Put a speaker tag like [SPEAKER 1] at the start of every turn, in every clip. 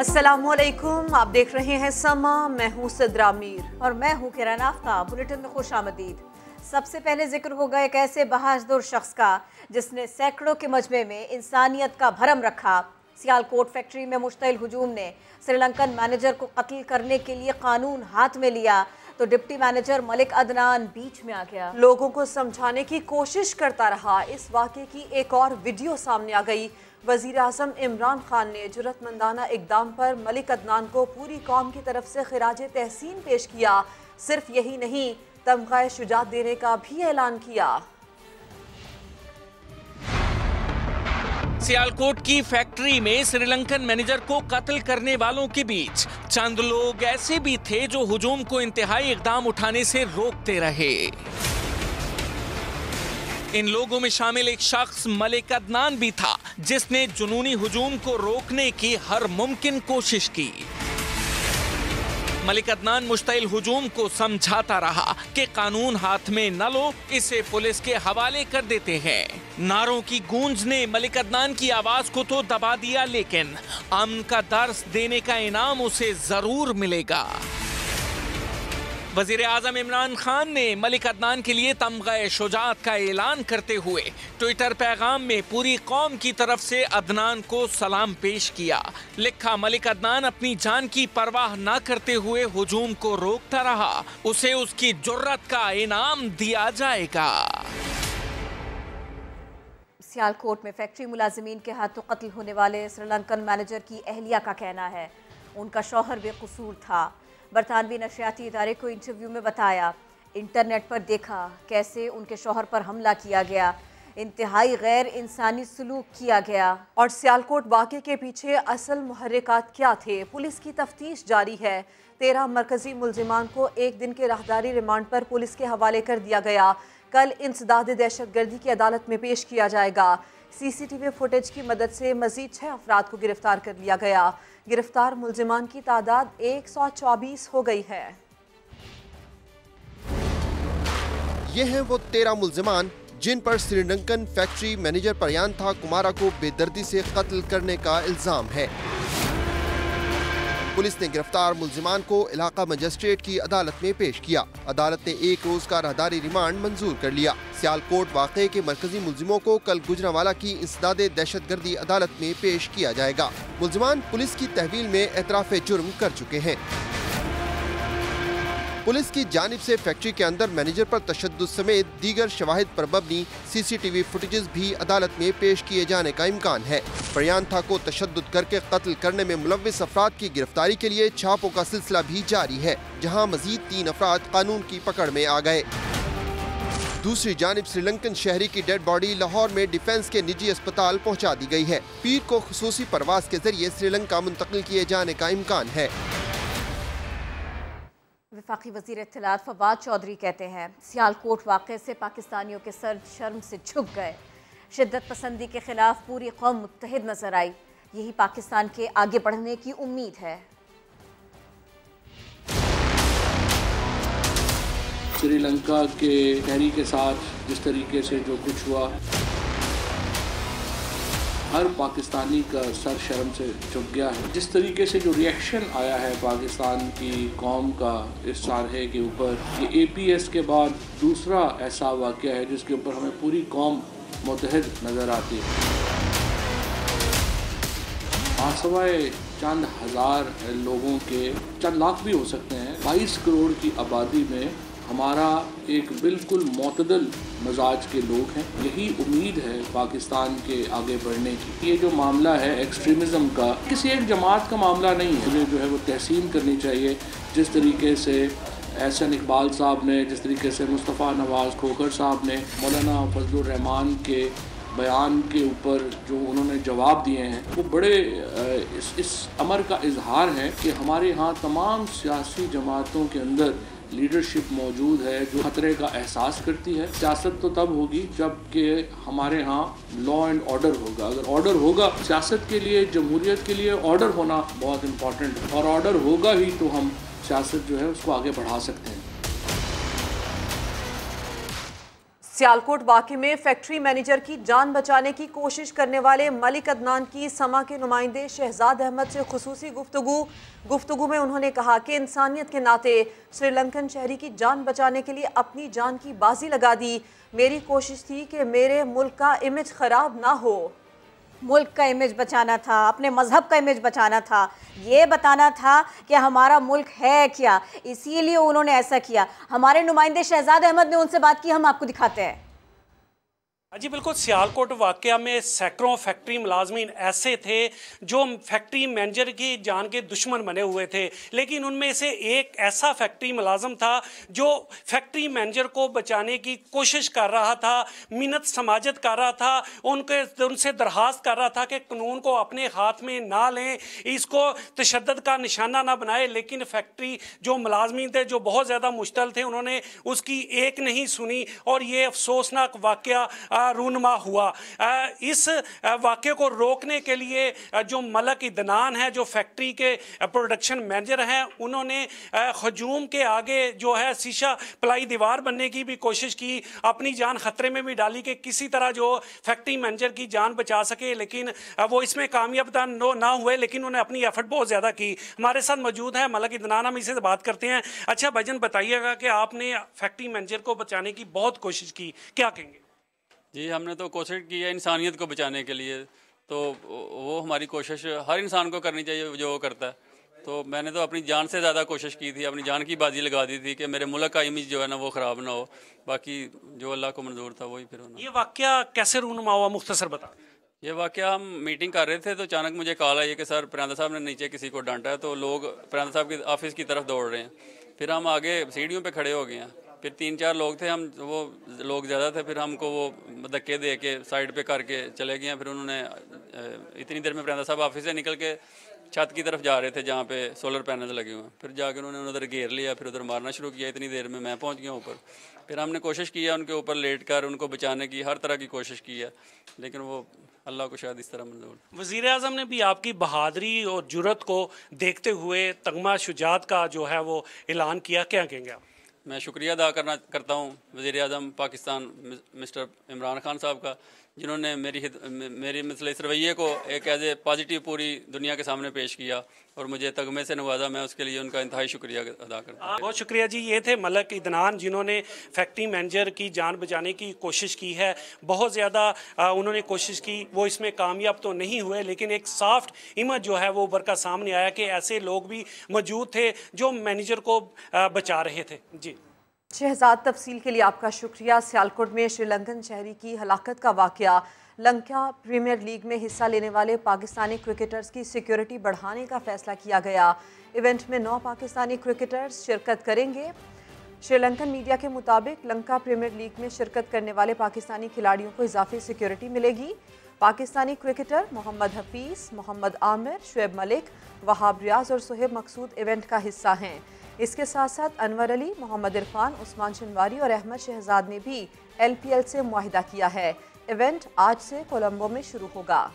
[SPEAKER 1] अस्सलामुअलैकुम, आप देख रहे हैं समा। मैं हूँ सिद्रा मीर
[SPEAKER 2] और मैं हूँ किरण आफ्ताब। बुलेटिन में खुश आमदीद। सबसे पहले जिक्र होगा एक ऐसे बहादुर शख्स का जिसने सैकड़ों के मजमे में इंसानियत का भरम रखा। सियालकोट फैक्ट्री में मुश्तइल हुजूम ने श्रीलंकन मैनेजर को कत्ल करने के लिए कानून हाथ में लिया तो डिप्टी मैनेजर मलिक अदनान बीच में आ गया।
[SPEAKER 1] लोगों को समझाने की कोशिश करता रहा। इस वाक़े की एक और वीडियो सामने आ गई। वज़ीर आज़म इमरान खान ने जुर्रतमंदाना इक़दाम पर मलिक अदनान को पूरी कौम की तरफ से खिराज तहसीन पेश किया। सिर्फ यही नहीं, तमग़ा शुजात देने का भी ऐलान किया।
[SPEAKER 3] सियालकोट की फैक्ट्री में श्रीलंकन मैनेजर को कत्ल करने वालों के बीच चंद लोग ऐसे भी थे जो हुजूम को इंतहाई इक़दाम उठाने से रोकते रहे। इन लोगों में शामिल एक शख्स मलिक अदनान भी था जिसने जुनूनी हुजूम को रोकने की हर मुमकिन कोशिश की। मलिक अदनान मुश्तइल हुजूम को समझाता रहा कि कानून हाथ में न लो, इसे पुलिस के हवाले कर देते हैं। नारों की गूंज ने मलिक अदनान की आवाज को तो दबा दिया, लेकिन अमन का दर्स देने का इनाम उसे जरूर मिलेगा। वज़ीर आज़म इमरान खान ने मलिक अदनान के लिए तमग़ा शुजात का ऐलान करते हुए ट्विटर पैगाम में पूरी कौम की तरफ से अदनान को सलाम पेश किया। लिखा, मलिक अदनान अपनी जान की परवाह न करते हुए हुजूम को रोकता रहा, उसे उसकी जुर्रत का इनाम दिया जाएगा।
[SPEAKER 2] सियालकोट में फैक्ट्री मुलाजिमीन के हाथों कत्ल होने वाले श्रीलंकन मैनेजर की अहलिया का कहना है उनका शौहर बेकसूर था। बरतानवी नशरियाती इदारे को इंटरव्यू में बताया, इंटरनेट पर देखा कैसे उनके शौहर पर हमला किया गया, इंतहाई गैर इंसानी सलूक किया गया।
[SPEAKER 1] और सियालकोट वाक़े के पीछे असल मुहर्रिकात क्या थे, पुलिस की तफ्तीश जारी है। 13 मरकजी मुल्जिमान को एक दिन के राहदारी रिमांड पर पुलिस के हवाले कर दिया गया। कल इंसदाद दहशतगर्दी की अदालत में पेश किया जाएगा। CCTV फुटेज की मदद से मजीद 6 अफराद को गिरफ्तार कर लिया गया। गिरफ्तार मुल्जिमान की तादाद 124 हो गई है।
[SPEAKER 4] ये हैं वो 13 मुल्जिमान जिन पर श्रीलंकन फैक्ट्री मैनेजर प्रयांथा कुमारा को बेदर्दी से कत्ल करने का इल्जाम है। पुलिस ने गिरफ्तार मुल्जिमान को इलाका मजिस्ट्रेट की अदालत में पेश किया। अदालत ने 1 रोज का राहदारी रिमांड मंजूर कर लिया। सियालकोट वाक़े के मरकजी मुल्जिमों को कल गुजरांवाला की इंसदाद दहशतगर्दी अदालत में पेश किया जाएगा। मुल्जिमान पुलिस की तहवील में एतराफ़ जुर्म कर चुके हैं। पुलिस की जानिब से फैक्ट्री के अंदर मैनेजर पर तशद्दुद समेत दीगर शवाहिद पर मबनी CCTV फुटेजेस भी अदालत में पेश किए जाने का इम्कान है। प्रयांथा को तशद्दुद करके कत्ल करने में मुलव्विस अफराद की गिरफ्तारी के लिए छापों का सिलसिला भी जारी है, जहां मजीद 3 अफराद कानून की पकड़ में आ गए। दूसरी जानिब श्रीलंकन शहरी की डेड बॉडी लाहौर में डिफेंस के निजी अस्पताल पहुँचा दी गई है। पीर को खुसूसी परवाज के जरिए श्रीलंका मुंतकिल किए जाने का इम्कान है।
[SPEAKER 2] वफाकी वज़ीर इत्तलात फवाद चौधरी कहते हैं, सियालकोट वाक़े से पाकिस्तानियों के सर शर्म से झुक गए। शिद्दत पसंदी के खिलाफ पूरी कौम मुत्तहिद नजर आई। यही पाकिस्तान के आगे बढ़ने की उम्मीद है।
[SPEAKER 5] श्रीलंका के शहरी के साथ जिस तरीके से जो कुछ हुआ, हर पाकिस्तानी का सर शर्म से झुक गया है। जिस तरीके से जो रिएक्शन आया है पाकिस्तान की कौम का इस सारहे के ऊपर, ये APS के बाद दूसरा ऐसा वाक़या है जिसके ऊपर हमें पूरी कौम मुत्तहिद नज़र आती है। आसवाए चंद हज़ार लोगों के, चंद लाख भी हो सकते हैं, 22 करोड़ की आबादी में हमारा एक बिल्कुल मोतदल मजाज के लोग हैं। यही उम्मीद है पाकिस्तान के आगे बढ़ने की। ये जो मामला है एक्सट्रीमिज़म का, किसी एक जमात का मामला नहीं है। उन्हें जो है वो तहसीन करनी चाहिए। जिस तरीके से एहसन इकबाल साहब ने, जिस तरीके से मुस्तफ़ा नवाज़ खोखर साहब ने मौलाना फजलुर रहमान के बयान के ऊपर जो उन्होंने जवाब दिए हैं, वो बड़े इस अमर का इजहार है कि हमारे यहाँ तमाम सियासी जमातों के अंदर लीडरशिप मौजूद है जो खतरे का एहसास करती है। सियासत तो तब होगी जब कि हमारे यहाँ लॉ एंड ऑर्डर होगा। अगर ऑर्डर होगा, सियासत के लिए, जमहूरियत के लिए ऑर्डर होना बहुत इम्पॉर्टेंट है, और ऑर्डर होगा ही तो हम सियासत जो है उसको आगे बढ़ा सकते हैं।
[SPEAKER 1] सियालकोट वाक़े में फैक्ट्री मैनेजर की जान बचाने की कोशिश करने वाले मलिक अदनान की समा के नुमाइंदे शहजाद अहमद से खुसूसी गुफ्तगू में उन्होंने कहा कि इंसानियत के नाते श्रीलंकन शहरी की जान बचाने के लिए अपनी जान की बाजी लगा दी। मेरी कोशिश थी कि मेरे मुल्क का इमेज ख़राब ना हो।
[SPEAKER 2] मुल्क का इमेज बचाना था, अपने मजहब का इमेज बचाना था, ये बताना था कि हमारा मुल्क है क्या, इसीलिए उन्होंने ऐसा किया। हमारे नुमाइंदे शहजाद अहमद ने उनसे बात की, हम आपको दिखाते हैं।
[SPEAKER 6] जी बिल्कुल, सियालकोट वाक़या में सैकड़ों फैक्ट्री मुलाजमीन ऐसे थे जो फैक्ट्री मैनेजर की जान के दुश्मन बने हुए थे, लेकिन उनमें से एक ऐसा फैक्ट्री मुलाजम था जो फैक्ट्री मैनेजर को बचाने की कोशिश कर रहा था, मिन्नत समाजत कर रहा था, उनसे दरख्वास्त कर रहा था कि कानून को अपने हाथ में ना लें, इसको तशद्दुद का निशाना ना बनाए। लेकिन फैक्ट्री जो मुलाजमीन थे, जो बहुत ज़्यादा मुश्तल थे, उन्होंने उसकी एक नहीं सुनी और ये अफसोसनाक वाक़या रूनमा हुआ। इस वाक़े को रोकने के लिए जो मलिक अदनान है, जो फैक्ट्री के प्रोडक्शन मैनेजर हैं, उन्होंने हजूम के आगे जो है शीशा प्लाई दीवार बनने की भी कोशिश की, अपनी जान ख़तरे में भी डाली कि किसी तरह जो फैक्ट्री मैनेजर की जान बचा सके, लेकिन वो इसमें कामयाब ना हुए। लेकिन उन्होंने अपनी एफर्ट बहुत ज़्यादा की। हमारे साथ मौजूद है मलिक अदनान, हम इसे बात करते हैं। अच्छा भाईजान, बताइएगा कि आपने फैक्ट्री मैनेजर को बचाने की बहुत कोशिश की, क्या कहेंगे?
[SPEAKER 7] जी, हमने तो कोशिश की है इंसानियत को बचाने के लिए, तो वो हमारी कोशिश हर इंसान को करनी चाहिए जो वो करता है। तो मैंने तो अपनी जान से ज़्यादा कोशिश की थी, अपनी जान की बाजी लगा दी थी कि मेरे मुल्क का इमेज जो है ना वो ख़राब ना हो। बाकी जो अल्लाह को मंजूर था वही फिर होना।
[SPEAKER 6] ये वाक़या कैसे रूनुमा हुआ, मुख्तसर बता।
[SPEAKER 7] ये वाक़या हम मीटिंग कर रहे थे तो अचानक मुझे कॉल आई कि सर परिंदा साहब ने नीचे किसी को डांटा है, तो लोग परिंदा साहब की ऑफिस की तरफ दौड़ रहे हैं। फिर हम आगे सीढ़ियों पे खड़े हो गए हैं। फिर 3-4 लोग थे, हम वो लोग ज़्यादा थे, फिर हमको वो धक्के दे के साइड पे करके चले गए हैं। फिर उन्होंने इतनी देर में परिंदा साहब ऑफिस से निकल के छत की तरफ जा रहे थे जहाँ पे सोलर पैनल लगे हुए हैं। फिर जाकर उन्होंने उधर घेर लिया, फिर उधर मारना शुरू किया। इतनी देर में मैं पहुँच गया ऊपर। फिर हमने कोशिश की है उनके ऊपर लेट कर उनको बचाने की, हर तरह की कोशिश की है, लेकिन वो अल्लाह को शायद इस तरह मंजूर।
[SPEAKER 6] वज़ीर आज़म ने भी आपकी बहादुरी और जुर्रत को देखते हुए तगमा शुजात का जो है वो ऐलान किया, क्या कहेंगे आप?
[SPEAKER 7] मैं शुक्रिया अदा करता हूँ वज़ीर आज़म पाकिस्तान मिस्टर इमरान खान साहब का, जिन्होंने मेरी मतलब इस रवैये को एक एज ए पॉजिटिव पूरी दुनिया के सामने पेश किया और मुझे तगमे से नवाजा। मैं उसके लिए उनका इंतहाई शुक्रिया अदा करता हूँ।
[SPEAKER 6] बहुत शुक्रिया जी। ये थे मलिक अदनान, जिन्होंने फैक्ट्री मैनेजर की जान बचाने की कोशिश की है। बहुत ज़्यादा उन्होंने कोशिश की, वो इसमें कामयाब तो नहीं हुए, लेकिन एक सॉफ्ट इमेज जो है वो उभर कर सामने आया कि ऐसे लोग भी मौजूद थे जो मैनेजर को बचा रहे थे। जी
[SPEAKER 1] शहजाद, तफसील के लिए आपका शुक्रिया। सियालकोट में श्रीलंकन शहरी की हलाकत का वाक़या, लंका प्रीमियर लीग में हिस्सा लेने वाले पाकिस्तानी क्रिकेटर्स की सिक्योरिटी बढ़ाने का फैसला किया गया। इवेंट में 9 पाकिस्तानी क्रिकेटर्स शिरकत करेंगे। श्रीलंकन मीडिया के मुताबिक लंका प्रीमियर लीग में शिरकत करने वाले पाकिस्तानी खिलाड़ियों को इजाफी सिक्योरिटी मिलेगी। पाकिस्तानी क्रिकेटर मोहम्मद हफीज़, मोहम्मद आमिर, शुएब मलिक, वहाब रियाज और सुहेब मकसूद इवेंट का हिस्सा हैं। इसके साथ साथ अनवर अली, मोहम्मद इरफान, उस्मान शनवारी और अहमद शहजाद ने भी LPL से मुआहिदा किया है। इवेंट आज से कोलंबो में शुरू होगा।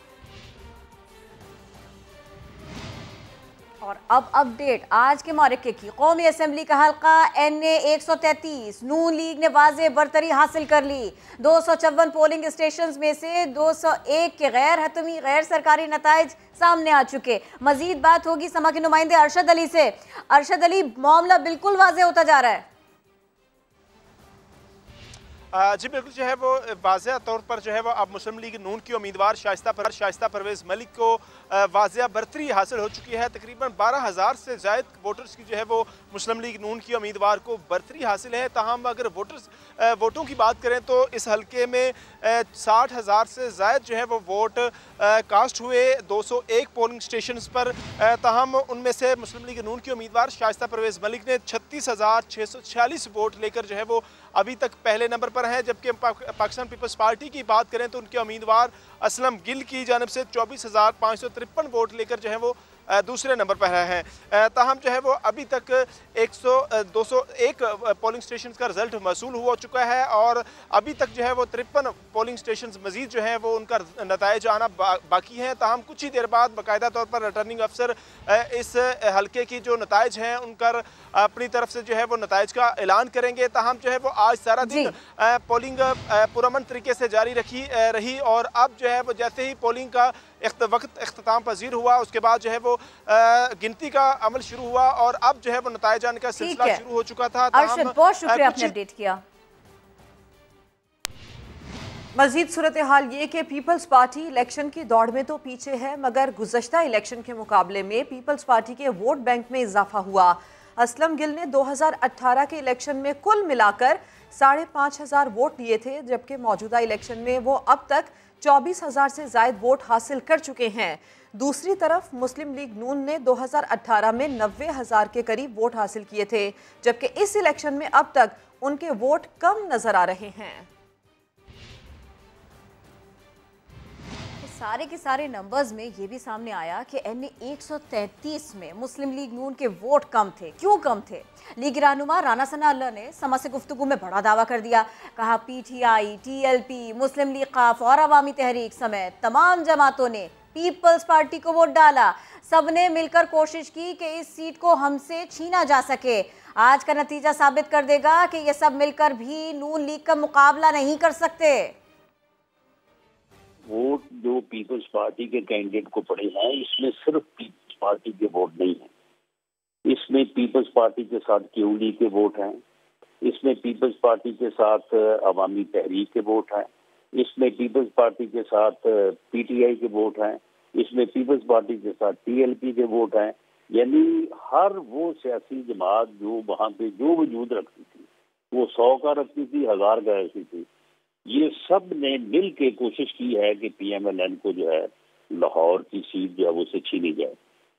[SPEAKER 2] और अब अपडेट आज के मारके की। कौमी असम्बली का हल्का NA 133 नून लीग ने वाज़े बरतरी हासिल कर ली। 254 पोलिंग स्टेशन में से 201 के गैर हतमी गैर सरकारी नताइज सामने आ चुके। मजीद बात होगी समा के नुमाइंदे अरशद अली से। अरशद अली, मामला बिल्कुल वाज़े होता जा रहा है।
[SPEAKER 8] जी बिल्कुल, जो है वो वाज़ेह तौर पर जो है वो अब मुस्लिम लीग नून की उम्मीदवार शाइस्ता परवेज़ मलिक को वाज़ेह बरतरी हासिल हो चुकी है। तकरीबन 12,000 से ज़ायद वोटर्स की जो है वो मुस्लिम लीग नून की उम्मीदवार को बरतरी हासिल है। ताहम अगर वोटों की बात करें तो इस हल्के में 60,000 से ज़ायद जो है वो वोट कास्ट हुए 201 पोलिंग स्टेशन पर। ताहम उनमें से मुस्लिम लीग नून की उम्मीदवार शाइस्ता परवेज़ मलिक ने 36,646 वोट लेकर जो है वो अभी तक पहले नंबर पर है। जबकि पाकिस्तान पीपल्स पार्टी की बात करें तो उनके उम्मीदवार असलम गिल की जानिब से 24,553 वोट लेकर जो है वो दूसरे नंबर पर हैं। ताहम जो है वो अभी तक 201 पोलिंग स्टेशन का रिजल्ट मसूल हो चुका है और अभी तक जो है वो 53 पोलिंग स्टेशन मजीद जो है वो उनका नताइज आना बाकी हैं। ताहम कुछ ही देर बाद बाकायदा तौर पर रिटर्निंग अफसर इस हल्के की जो नताइज हैं उनका अपनी तरफ से जो है वो नताइज का ऐलान करेंगे। ताहम जो है वो आज सारा दिन पोलिंग पुरअमन तरीके से जारी रही और अब जो है वो जैसे ही पोलिंग का वक्त अख्ताम पजीर हुआ उसके बाद जो है वो गिनती का अमल शुरू हुआ और अब जो है वो नताइज आने का सिलसिला शुरू हो चुका था।
[SPEAKER 2] बहुत शुक्रिया आपने अपडेट किया।
[SPEAKER 1] मजीद सूरत हाल ये कि पीपल्स पार्टी इलेक्शन की दौड़ में तो पीछे है मगर गुज़श्ता इलेक्शन के मुकाबले में पीपल्स पार्टी के वोट बैंक में इजाफा हुआ। असलम गिल ने 2018 के इलेक्शन में कुल मिलाकर 5,500 वोट लिए थे जबकि मौजूदा इलेक्शन में वो अब तक 24,000 से ज़ायद वोट हासिल कर चुके हैं। दूसरी तरफ मुस्लिम लीग नून ने 2018 में 90,000 के करीब वोट हासिल किए थे जबकि इस इलेक्शन में अब तक उनके वोट कम नजर आ रहे हैं।
[SPEAKER 2] सारे के सारे नंबर्स में ये भी सामने आया कि NA 133 में मुस्लिम लीग नून के वोट कम थे। क्यों कम थे? लीग रहनुमा राना सना अल्लाह ने समा से गुफ्तगू में बड़ा दावा कर दिया। कहा PTI, TLP, मुस्लिम लीग काफ और अवामी तहरीक समेत तमाम जमातों ने पीपल्स पार्टी को वोट डाला। सबने मिलकर कोशिश की कि इस सीट को हमसे छीना जा सके। आज का नतीजा साबित कर देगा कि ये सब मिलकर भी नून लीग का मुकाबला नहीं कर सकते।
[SPEAKER 9] वोट जो पीपल्स पार्टी के कैंडिडेट को पड़े हैं इसमें सिर्फ पीपल्स पार्टी के वोट नहीं है, इसमें पीपल्स पार्टी के साथ QD के वोट हैं, इसमें पीपल्स पार्टी के साथ अवामी तहरीक के वोट हैं, इसमें पीपल्स पार्टी के साथ PTI के वोट हैं, इसमें पीपल्स पार्टी के साथ TLP के वोट हैं। यानी हर वो सियासी जमात जो वहाँ पे जो वजूद रखती थी वो 100 का रखती थी, 1000 का रखती थी, ये सब ने मिल के कोशिश की है कि PMLN को जो है लाहौर की सीट जो है वो से छीनी जाए।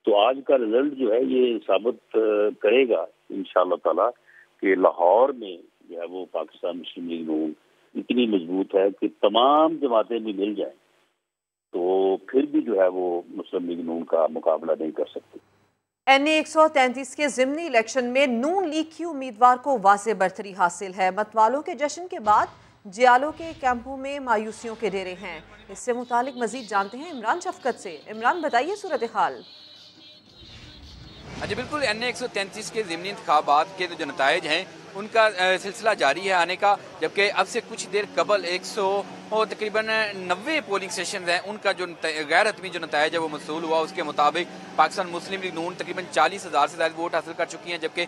[SPEAKER 9] तो आज का रिजल्ट जो है ये साबित करेगा इंशाअल्लाह ताला कि लाहौर में जो है वो पाकिस्तान मुस्लिम लीग नून इतनी मजबूत है कि तमाम जमातें भी मिल जाएं तो फिर भी जो है वो मुस्लिम लीग नून का मुकाबला नहीं कर सकती।
[SPEAKER 1] NA 133 के ज़िमनी इलेक्शन में नून लीग की उम्मीदवार को वाज़े बरतरी हासिल है। मतवालों के जश्न के बाद जियालों के कैंपों में मायूसियों के डेरे हैं। इससे मुतालिक मजीद जानते हैं इमरान शफकत से। इमरान बताइए सूरत हाल।
[SPEAKER 10] जी बिल्कुल, NA 133 के ज़िमनी इंतखाबात के जो नताइज हैं उनका सिलसिला जारी है आने का, जबकि अब से कुछ देर कबल 100 और तकरीबन 90 पोलिंग स्टेशन हैं उनका जो गैर हतमी जो नताइज है वो मसूल हुआ। उसके मुताबिक पाकिस्तान मुस्लिम लीग नून तकरीबन 40,000 से ज़्यादा वोट हासिल कर चुकी हैं, जबकि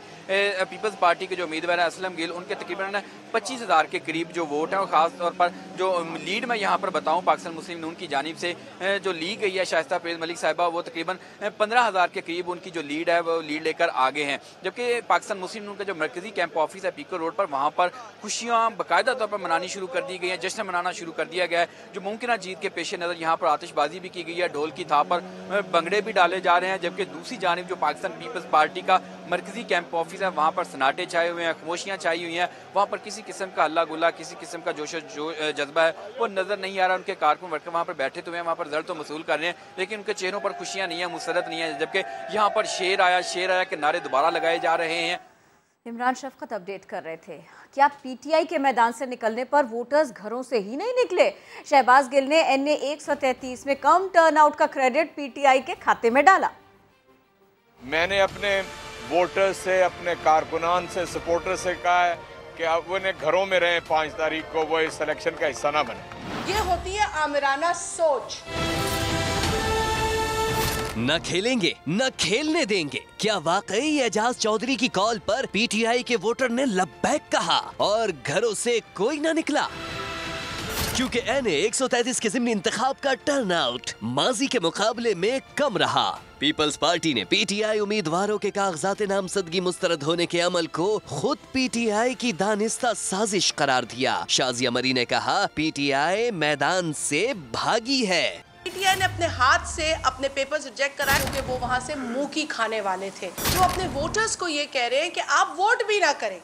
[SPEAKER 10] पीपल्स पार्टी के जो उम्मीदवार हैं असलम गिल उनके तकरीबन 25,000 के करीब जो वोट हैं। और ख़ास तौर पर जो लीड मैं यहाँ पर बताऊँ पाकिस्तान मुस्लिम नून की जानिब से जो लीड गई है शाइस्ता परवेज़ मलिक साहिबा, वो तकरीबन 15,000 के करीब उनकी जो लीड है वो लीड लेकर आगे हैं। जबकि पाकिस्तान मुस्लिम नून का जो मरकजी कैंप ऑफिस है पीको रोड पर, वहाँ पर खुशियाँ बाकायदा तौर पर मनानी शुरू कर दी गई हैं, जश्न मनाना शुरू कर दिया गया है। जो मुमकिन जीत के पेश नज़र यहाँ पर आतिशबाजी भी की गई है, ढोल की थाप पर भंगड़े भी डाले जा रहे हैं। जबकि दूसरी जानिब जो पाकिस्तान पीपल्स पार्टी का मरकजी कैंप ऑफिस है वहाँ पर सन्नाटे छाए हुए हैं, खामोशियाँ छाई हुई हैं। वहाँ पर किसी किस्म का हल्ला गुल्ला, किसी किस्म का जोश जज्बा है वो नज़र नहीं आ रहा। उनके कारकुन वर्कर वहाँ पर बैठे हुए हैं, वहाँ पर रिजल्ट तो मसूल कर रहे हैं, लेकिन उनके चेहरों पर खुशियाँ नहीं है, मुसरत नहीं है। जबकि यहाँ पर शेर आया के नारे दोबारा लगाए जा रहे हैं।
[SPEAKER 2] इमरान शफकत अपडेट कर रहे थे। क्या PTI के मैदान से निकलने पर वोटर्स घरों से ही नहीं निकले? शहबाज गिल ने NA 133 में कम टर्नआउट का क्रेडिट PTI के खाते में डाला।
[SPEAKER 11] मैंने अपने वोटर्स से, अपने कारकुनान से, सपोर्टर से कहा है कि अब वो घरों में रहें, 5 तारीख को वो इस इलेक्शन का हिस्सा ना बने।
[SPEAKER 12] ये होती है आमिराना सोच।
[SPEAKER 13] न खेलेंगे न खेलने देंगे। क्या वाकई एजाज चौधरी की कॉल पर PTI के वोटर ने लब्बैक कहा और घरों से कोई न निकला? क्योंकि NA 133 के ज़िमनी इंतखाब का टर्नआउट माजी के मुकाबले में कम रहा। पीपल्स पार्टी ने PTI उम्मीदवारों के कागजात नामजदगी मुस्तरद होने के अमल को खुद PTI की दानिस्ता साजिश करार दिया। शाजिया मरी ने कहा PTI मैदान से भागी है।
[SPEAKER 12] PTI ने अपने हाथ से अपने पेपर्स रिजेक्ट कराए क्योंकि वो वहाँ से मुंह की खाने वाले थे, जो अपने वोटर्स को ये कह रहे हैं कि आप वोट भी ना करें।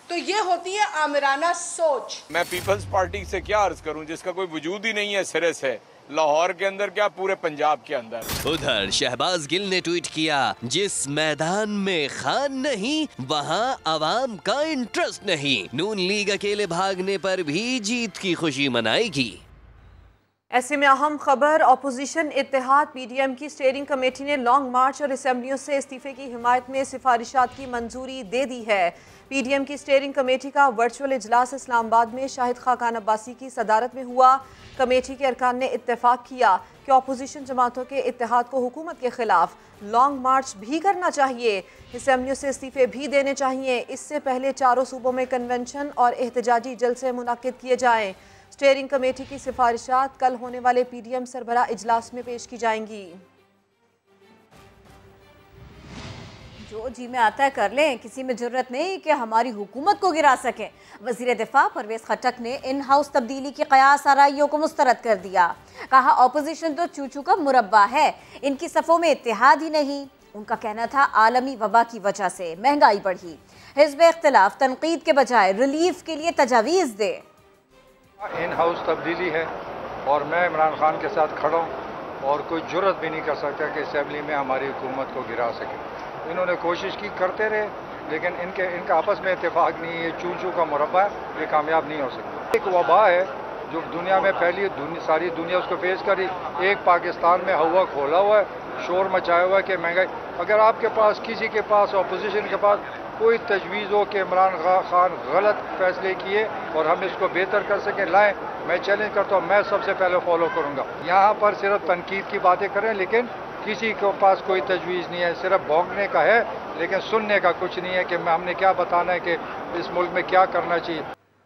[SPEAKER 12] तो ये होती है आमिराना सोच।
[SPEAKER 11] मैं पीपल्स पार्टी से क्या अर्ज करूं जिसका कोई वजूद ही नहीं है सिरे से, लाहौर के अंदर क्या पूरे पंजाब के अंदर।
[SPEAKER 13] उधर शहबाज गिल ने ट्वीट किया, जिस मैदान में खान नहीं वहां अवाम का इंटरेस्ट नहीं, नून लीग अकेले भागने पर भी जीत की खुशी मनाएगी।
[SPEAKER 1] ऐसे में अहम खबर, अपोजिशन इत्तेहाद पीडीएम की स्टीयरिंग कमेटी ने लॉन्ग मार्च और असेंबलियों से इस्तीफे की हिमायत में सिफारिशात की मंजूरी दे दी है। पीडीएम की स्टीयरिंग कमेटी का वर्चुअल इजलास इस्लामाबाद में शाहिद खाकान अब्बासी की सदारत में हुआ। कमेटी के अरकान ने इत्तेफाक किया कि अपोजिशन जमातों के इत्तेहाद को हुकूमत के खिलाफ लॉन्ग मार्च भी करना चाहिए, असेंबलियों से इस्तीफे भी देने चाहिए। इससे पहले चारों सूबों में कन्वेंशन और एहतजाजी जलसे मुनाकिद किए जाएँ। स्टीयरिंग कमेटी की सिफारिशात कल होने वाले पीडीएम सरबराह इजलास में पेश की जाएंगी।
[SPEAKER 2] जो जी में आता है कर लें, किसी में जरूरत नहीं कि हमारी हुकूमत को गिरा सकें। वजीर दिफा परवेज खट्टक ने इन हाउस तब्दीली की कयास आराइयों को मुस्तरद कर दिया। कहा ऑपोजिशन तो चूचू का मुरब्बा है, इनकी सफ़ों में इत्तेहाद ही नहीं। उनका कहना था आलमी वबा की वजह से महंगाई बढ़ी, हिज़्ब इख्तिलाफ तनकीद के बजाय रिलीफ के लिए तजावीज़ दे।
[SPEAKER 14] इन हाउस तब्दीली है और मैं इमरान खान के साथ खड़ा हूँ और कोई जुर्रत भी नहीं कर सकता कि असेंबली में हमारी हुकूमत को गिरा सके। इन्होंने कोशिश की, करते रहे, लेकिन इनका आपस में इत्तेफाक नहीं है। ये चूचू का मुरब्बा है, ये कामयाब नहीं हो सकता। एक वबा है जो दुनिया में फैली, सारी दुनिया उसको फेस करी। एक पाकिस्तान में हवा खोला हुआ है, शोर मचाया हुआ है कि महंगाई। अगर आपके पास, किसी के पास, अपोजिशन के पास कोई तजवीज़ हो कि इमरान खान गलत फैसले किए और हम इसको बेहतर कर सकें, लाएं, मैं चैलेंज करता हूँ, मैं सबसे पहले फॉलो करूँगा। यहाँ पर सिर्फ तनकीद की बातें करें, लेकिन किसी के पास कोई तजवीज़ नहीं है, सिर्फ भौंकने का है, लेकिन सुनने का कुछ नहीं है कि हमने क्या बताना है कि इस मुल्क में क्या करना चाहिए।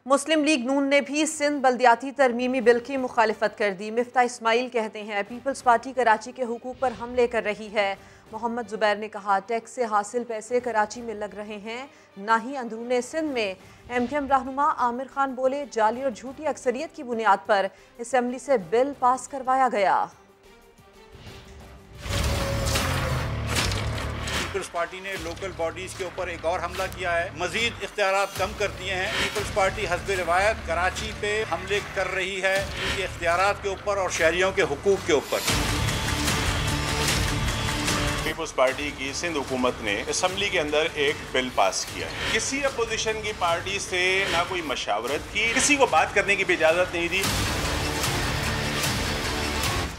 [SPEAKER 1] मुस्लिम लीग नून ने भी सिंध बल्दियाती तरमीमी बिल की मुखालिफत कर दी। मिफ्ता इस्माइल कहते हैं पीपल्स पार्टी कराची के हुकूक पर हमले कर रही है। मोहम्मद जुबैर ने कहा टैक्स से हासिल पैसे कराची में लग रहे हैं, ना ही अंदरूने सिंध में। एमकेएम रहनुमा आमिर खान बोले जाली और झूठी अक्सरियत की बुनियाद पर असेंबली से बिल पास करवाया गया।
[SPEAKER 15] पीपल्स पार्टी ने लोकल बॉडीज के ऊपर एक और हमला किया है, मजीद इख्तियारात कम कर दिए हैं। पीपल्स पार्टी हस्बे रिवायत कराची पे हमले कर रही है, उनके इख्तियारात के ऊपर और शहरियों के हुकूक के ऊपर।
[SPEAKER 16] पीपल्स पार्टी की सिंध हुकूमत ने असेंबली के अंदर एक बिल पास किया है। किसी अपोजिशन की पार्टी से ना कोई मशावरत की, किसी को बात करने की भी इजाजत नहीं दी।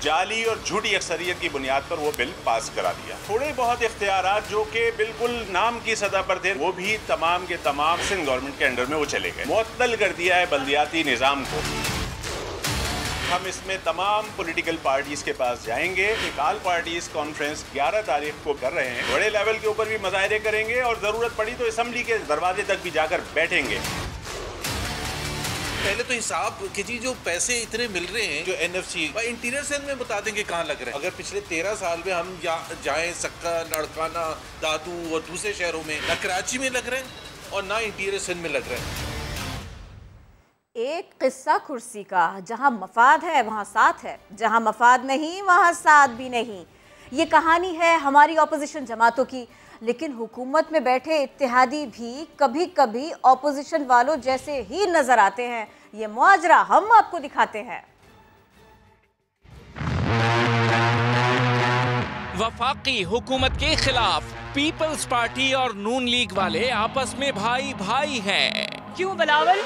[SPEAKER 16] जाली और झूठी अक्सरियत की बुनियाद पर वो बिल पास करा दिया। थोड़े बहुत इख्तियारात जो कि बिल्कुल नाम की सतह पर थे, वो भी तमाम के तमाम सिंध गवर्नमेंट के अंडर में वो चले गए। मुअत्तल कर दिया है बल्दियाती निज़ाम को। हम इसमें तमाम पॉलिटिकल पार्टीज के पास जाएंगे। ऑल पार्टीज कॉन्फ्रेंस 11 तारीख को कर रहे हैं। बड़े लेवल के ऊपर भी मुज़ाहरे करेंगे और ज़रूरत पड़ी तो असेंबली के दरवाजे तक भी जाकर बैठेंगे।
[SPEAKER 17] पहले तो हिसाब कीजिए, जो पैसे इतने मिल रहे हैं जो एनएफसी इंटीरियर सिंध में बता देंगे कहाँ लग रहे हैं। अगर पिछले 13 साल में हम जाएं सक्का, नड़काना, दादू और दूसरे शहरों में, ना कराची में लग रहे हैं और ना इंटीरियर सिंध में लग रहे हैं।
[SPEAKER 2] एक किस्सा कुर्सी का, जहाँ मफाद है वहाँ साथ है, जहाँ मफाद नहीं वहाँ साथ भी नहीं। ये कहानी है हमारी ऑपोजिशन जमातों की, लेकिन हुकूमत में बैठे इत्तेहादी भी कभी कभी ऑपोजिशन वालों जैसे ही नजर आते हैं। ये मुआजरा हम आपको दिखाते हैं।
[SPEAKER 3] वफाकी हुकूमत के खिलाफ पीपल्स पार्टी और नून लीग वाले आपस में भाई भाई हैं।
[SPEAKER 2] क्यों बिलावल?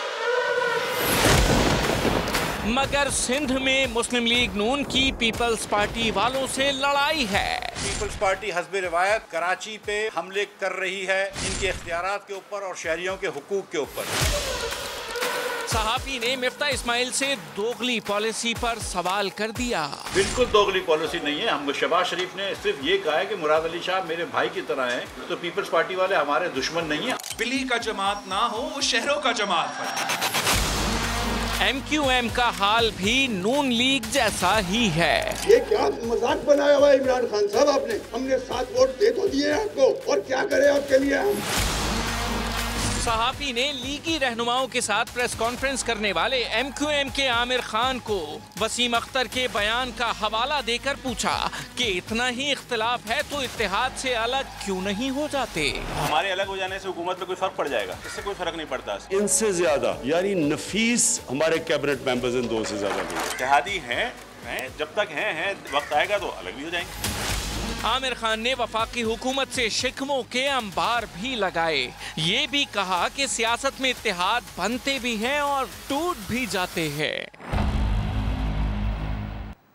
[SPEAKER 3] मगर सिंध में मुस्लिम लीग नून की पीपल्स पार्टी वालों से लड़ाई है।
[SPEAKER 15] पीपल्स पार्टी हस्बे रिवायत कराची पे हमले कर रही है, इनके इख्तियारात के ऊपर और शहरियों के हुकूक के ऊपर।
[SPEAKER 3] सहाफी ने मिफ्ता इस्माइल से दोगली पॉलिसी पर सवाल कर दिया।
[SPEAKER 18] बिल्कुल दोगली पॉलिसी नहीं है। हम शहबाज शरीफ ने सिर्फ ये कहा है कि मुराद अली शाह मेरे भाई की तरह हैं, तो पीपल्स पार्टी वाले हमारे दुश्मन नहीं है।
[SPEAKER 19] बिली का जमात ना हो, वो शहरों का जमात है।
[SPEAKER 3] MQM का हाल भी नून लीग जैसा ही है।
[SPEAKER 20] ये क्या मजाक बनाया हुआ है इमरान खान साहब आपने? हमने 7 वोट दे तो दिए आपको, और क्या करें आपके लिए हम?
[SPEAKER 3] सहाफी ने लीगी रहनुमाओं के साथ प्रेस कॉन्फ्रेंस करने वाले MQM के आमिर खान को वसीम अख्तर के बयान का हवाला देकर पूछा कि इतना ही इख्तिलाफ है तो इत्तेहाद से अलग क्यों नहीं हो जाते।
[SPEAKER 16] हमारे अलग हो जाने से हुकूमत में कोई फर्क पड़ जाएगा? इससे कोई फर्क नहीं पड़ता।
[SPEAKER 21] इनसे ज्यादा यानी नफीस हमारे कैबिनेट मेंबर्स इन 2 से ज्यादा नहीं।
[SPEAKER 16] इत्तेहादी हैं हैं, जब तक हैं वक्त आएगा तो अलग भी हो जाएंगे।
[SPEAKER 3] आमिर खान ने वफाकी हुकूमत से शिकवों के अंबार भी लगाए। ये भी कहा कि सियासत में इत्तेहाद बनते भी हैं और टूट भी जाते हैं।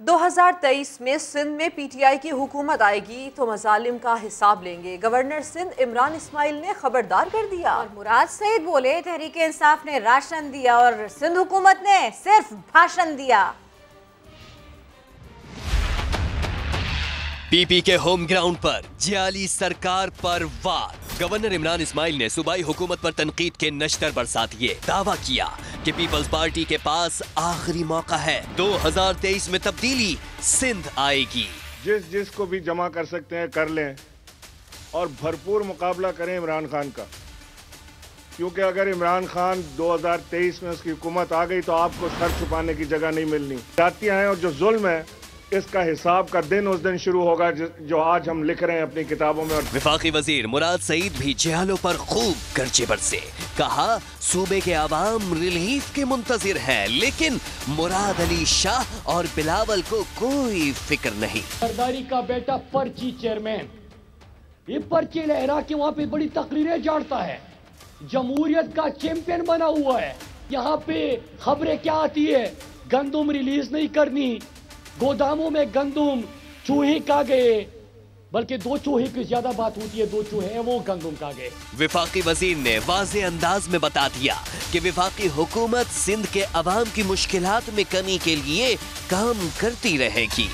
[SPEAKER 1] 2023 में सिंध में पीटीआई की हुकूमत आएगी तो मजालिम का हिसाब लेंगे। गवर्नर सिंध इमरान इस्माइल ने खबरदार कर दिया।
[SPEAKER 2] और मुराद सईद बोले तहरीक इंसाफ ने राशन दिया और सिंध हुकूमत ने सिर्फ भाषण दिया।
[SPEAKER 13] पीपी के होम ग्राउंड पर जाली सरकार पर वार। गवर्नर इमरान इस्माइल ने सूबाई हुकूमत पर तनकीद के नश्तर बरसात ये दावा किया कि पीपल्स पार्टी के पास आखिरी मौका है। 2023 में तब्दीली सिंध आएगी।
[SPEAKER 11] जिसको भी जमा कर सकते हैं कर लें और भरपूर मुकाबला करें इमरान खान का, क्योंकि अगर इमरान खान 2023 में उसकी हुकूमत आ गई तो आपको सर छुपाने की जगह नहीं मिलनी। जातियां हैं और जो जुल्म है इसका हिसाब का दिन उस दिन शुरू होगा जो आज हम लिख रहे हैं अपनी किताबों में। और
[SPEAKER 13] विफाकी वजीर मुराद सईद भी जिहालों पर खूब गर्जे बरसे। कहा सूबे के आवाम रिलीफ के मुंतजिर हैं, लेकिन मुराद अली शाह और बिलावल को कोई फिक्र नहीं।
[SPEAKER 21] सरदारी का बेटा पर्ची चेयरमैन, ये पर्ची लहरा के वहाँ पे बड़ी तकरीरें झाड़ता है, जमहूरियत का चैंपियन बना हुआ है। यहाँ पे खबरें क्या आती है, गंदुम रिलीज नहीं करनी, गोदामों में गंदुम चूहे खा गए, बल्कि 2 चूहे की ज्यादा बात होती है, 2 चूहे हैं वो गंदुम खा गए।
[SPEAKER 13] विफाकी वजीर ने वाज़े अंदाज में बता दिया कि विफाकी हुकूमत सिंध के अवाम की मुश्किलात में कमी के लिए काम करती रहेगी।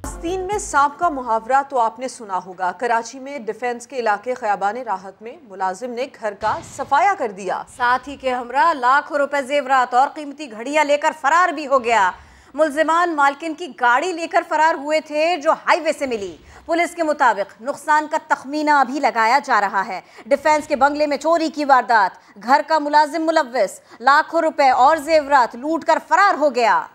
[SPEAKER 1] आस्तीन में सांप का मुहावरा तो आपने सुना होगा। कराची में डिफेंस के इलाके खयाबान राहत में मुलाजिम ने घर का सफाया कर दिया।
[SPEAKER 2] साथी के हमरा लाखों रुपए जेवरात और कीमती घड़ियां लेकर फरार भी हो गया। मुल्जिमान मालकिन की गाड़ी लेकर फरार हुए थे जो हाईवे से मिली। पुलिस के मुताबिक नुकसान का तखमीना अभी लगाया जा रहा है। डिफेंस के बंगले में चोरी की वारदात, घर का मुलाजिम मुलव्विस, लाखों रुपए और जेवरात लूट कर फरार हो गया।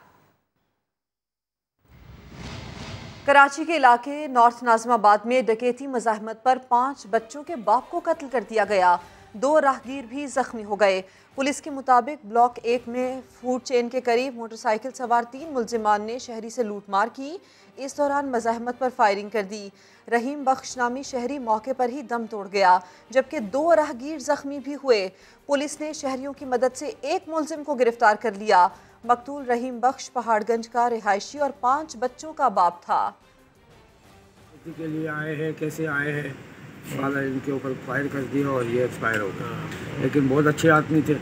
[SPEAKER 1] कराची के इलाके नॉर्थ नाज़िमाबाद में डकैती मज़ाहमत पर 5 बच्चों के बाप को कत्ल कर दिया गया। 2 राहगीर भी जख्मी हो गए। पुलिस के मुताबिक ब्लॉक 1 में फूड चेन के करीब मोटरसाइकिल सवार 3 मुल्जिमान ने शहरी से लूटमार की। इस दौरान मज़ाहमत पर फायरिंग कर दी। रहीम बख्श नामी शहरी मौके पर ही दम तोड़ गया, जबकि 2 राहगीर जख्मी भी हुए। पुलिस ने शहरियों की मदद से 1 मुल्जिम को गिरफ्तार कर लिया। मकतूल रहीम बख्श पहाड़गंज का रिहायशी और 5 बच्चों का बाप था।
[SPEAKER 22] के लिए आए हैं, कैसे आए हैं, साला इनके ऊपर फायर कर दिया और ये एक्सपायर हो गया। लेकिन बहुत अच्छे आदमी थे।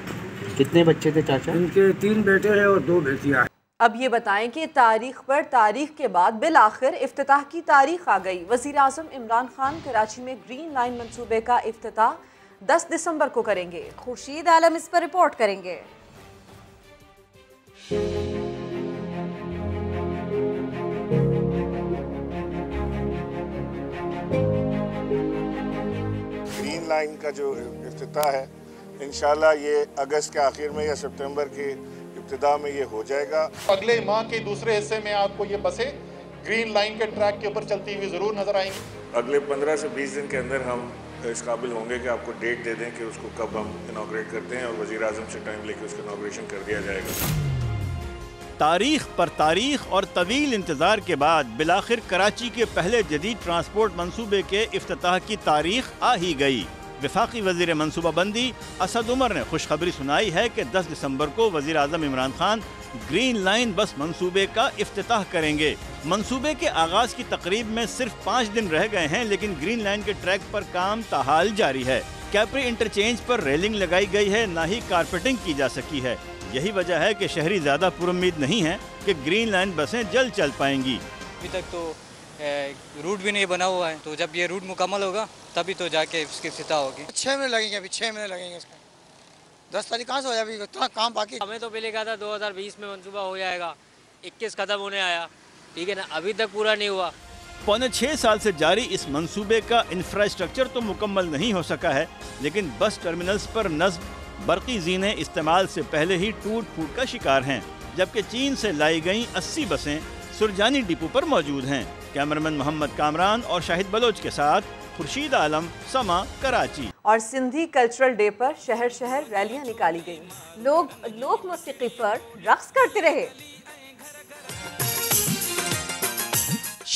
[SPEAKER 23] कितने बच्चे थे चाचा?
[SPEAKER 22] इनके 3 बेटे हैं और 2 बेटियां हैं।
[SPEAKER 1] अब ये बताएं कि तारीख पर तारीख के बाद बिल आखिर इफ्तिताह की तारीख आ गई। वज़ीर आज़म इमरान खान कराची में ग्रीन लाइन मंसूबे का इफ्तिताह 10 दिसंबर को करेंगे।
[SPEAKER 2] खुर्शीद आलम इस पर रिपोर्ट करेंगे।
[SPEAKER 24] ग्रीन लाइन का जो इफ्तिताह है इंशाल्लाह ये अगस्त के आखिर में या सितंबर की इब्तिदा में ये हो जाएगा।
[SPEAKER 25] अगले माह के दूसरे हिस्से में आपको ये बसें ग्रीन लाइन के ट्रैक के ऊपर चलती हुई ज़रूर नजर आएंगी।
[SPEAKER 24] अगले 15 से 20 दिन के अंदर हम इस काबिल होंगे कि आपको डेट दे दें कि उसको कब हम इनॉग्रेट करते हैं और वज़ीर आज़म से टाइम लेके उसका इनॉग्रेशन कर दिया जाएगा।
[SPEAKER 26] तारीख पर तारीख और तवील इंतज़ार के बाद बिलाखिर कराची के पहले जदीद ट्रांसपोर्ट मंसूबे के इफ्तिताह की तारीख आ ही गई। वफाकी वज़ीर मनसूबाबंदी असद उमर ने खुशखबरी सुनाई है कि 10 दिसंबर को वज़ीर आज़म इमरान खान ग्रीन लाइन बस मंसूबे का इफ्तिताह करेंगे। मंसूबे के आगाज़ की तकरीब में सिर्फ 5 दिन रह गए हैं, लेकिन ग्रीन लाइन के ट्रैक पर काम ताहाल जारी है। कैपरी इंटरचेंज पर रेलिंग लगाई गई है, ना ही कारपेटिंग की जा सकी है। यही वजह है कि शहरी ज़्यादा पुरुम्मीद नहीं है कि ग्रीन लाइन बसें जल्द चल पाएंगी।
[SPEAKER 27] अभी तक तो रूट भी नहीं बना हुआ है, तो जब ये रूट मुकम्मल होगा तभी तो जाके उसकी इफ्तिताह होगी।
[SPEAKER 28] 6 महीने लगेंगे, अभी 6 महीने लगेंगे इसका। 10 तारीख कहाँ से हो जाए, अभी इतना काम बाकी।
[SPEAKER 27] हमें तो पहले कहा था 2020 में मंसूबा हो जाएगा, 21 खत्म होने आया, ठीक है ना, अभी तक पूरा नहीं हुआ।
[SPEAKER 26] पौने 6 साल से जारी इस मंसूबे का इंफ्रास्ट्रक्चर तो मुकम्मल नहीं हो सका है, लेकिन बस टर्मिनल्स पर नस्ब बरकी जीने इस्तेमाल से पहले ही टूट फूट का शिकार हैं, जबकि चीन से लाई गई 80 बसें सुरजानी डिपो पर मौजूद हैं। कैमरामैन मोहम्मद कामरान और शाहिद बलोच के साथ खुर्शीद आलम, समा, कराची।
[SPEAKER 1] और सिंधी कल्चरल डे पर शहर शहर रैलियां निकाली गईं।
[SPEAKER 2] लोग लोक मौसीकी पर रक्स करते रहे।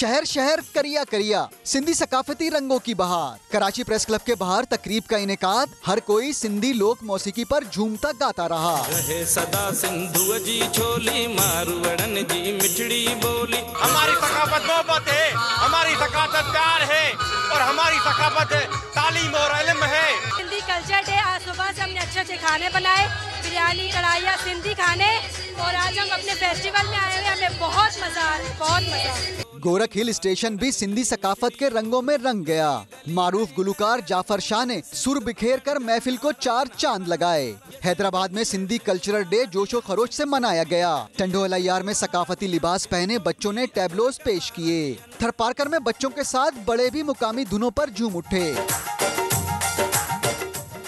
[SPEAKER 4] शहर शहर करिया करिया, सिंधी सकाफती रंगों की बहार। कराची प्रेस क्लब के बाहर तकरीब का इनेकाद, हर कोई सिंधी लोक मौसीकी पर झूमता गाता रहा।
[SPEAKER 5] रहे सदा सिंधु जी छोली, मारवड़न जी मिठड़ी बोली।
[SPEAKER 6] हमारी सकाफत मोहब्बत है, हमारी सकाफत प्यार है और हमारी सकाफत तालीम और इल्म है।
[SPEAKER 7] सिंधी कल्चर डे, आज सुबह से हमने अच्छे खाने बनाए, बिरयानी कढ़ाइया सिंधी खाने, और आज हम अपने फेस्टिवल में आए हुए, हमें बहुत मजा आ रहा है, बहुत मजा।
[SPEAKER 4] गोरख हिल स्टेशन भी सिंधी सकाफत के रंगों में रंग गया। मारूफ गुलकार जाफर शाह ने सुर बिखेर कर महफिल को 4 चांद लगाए। हैदराबाद में सिंधी कल्चरल डे जोशो खरोश से मनाया गया। टंडोलायार में सकाफती लिबास पहने बच्चों ने टैबलोस पेश किए। थरपारकर में बच्चों के साथ बड़े भी मुकामी धुनों पर झूम उठे।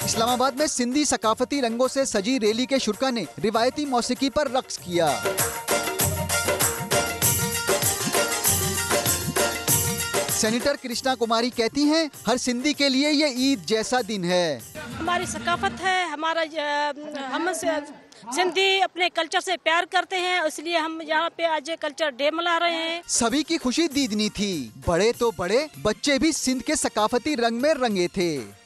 [SPEAKER 4] इस्लामाबाद में सिंधी सकाफती रंगों से सजी रैली के शुरा ने रिवायती मौसीकी पर रक्स किया। सेनेटर कृष्णा कुमारी कहती हैं, हर सिंधी के लिए ये ईद जैसा दिन है।
[SPEAKER 7] हमारी सकाफत है, हमारा हम सिंधी अपने कल्चर से प्यार करते हैं, इसलिए हम यहाँ पे आज कल्चर डे मना रहे हैं।
[SPEAKER 4] सभी की खुशी दीदनी थी, बड़े तो बड़े, बच्चे भी सिंध के सकाफती रंग में रंगे थे।